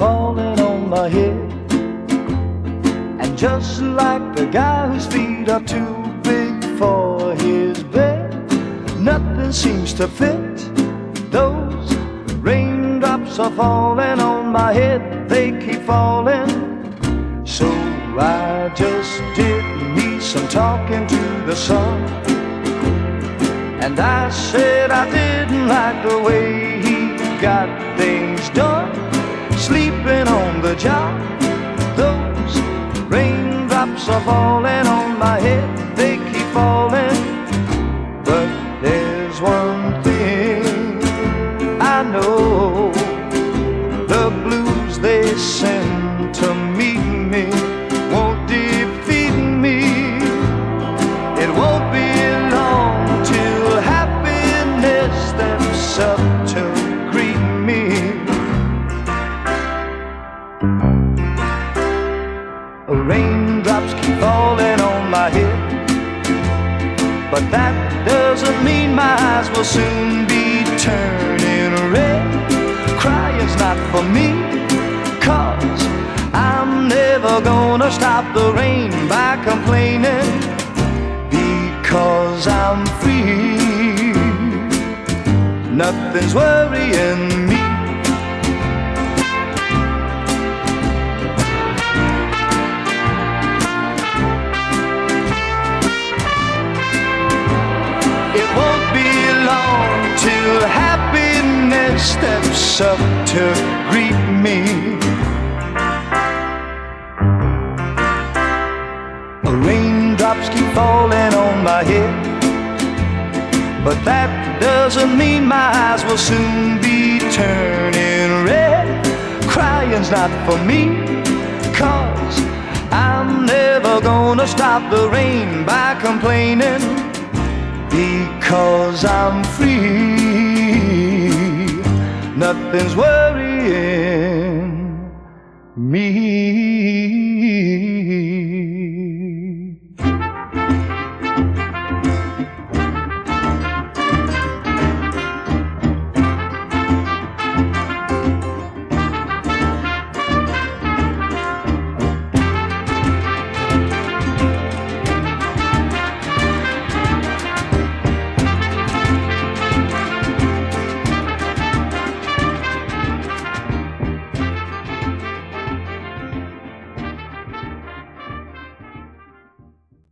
falling on my head. And just like the guy whose feet are too big for his bed, nothing seems to fit. Those raindrops are falling on my head, they keep falling. So I just did me some talking to the sun, and I said I didn't like the way he got things done, sleeping on the job. Those raindrops are falling on my head, they keep falling. But there's one thing I know, the blues they send to meet me won't defeat me. It won't be long till happiness steps up to greet me. Raindrops keep falling on my head, but that doesn't mean my eyes will soon be turning red. Crying's not for me, 'cause I'm never gonna stop the rain by complaining, because I'm free. Nothing's worrying me. It won't be long till happiness steps up to greet me. Raindrops keep falling on my head, but that doesn't mean my eyes will soon be turning red. Crying's not for me, 'cause I'm never gonna stop the rain by complaining, because I'm free. Nothing's worrying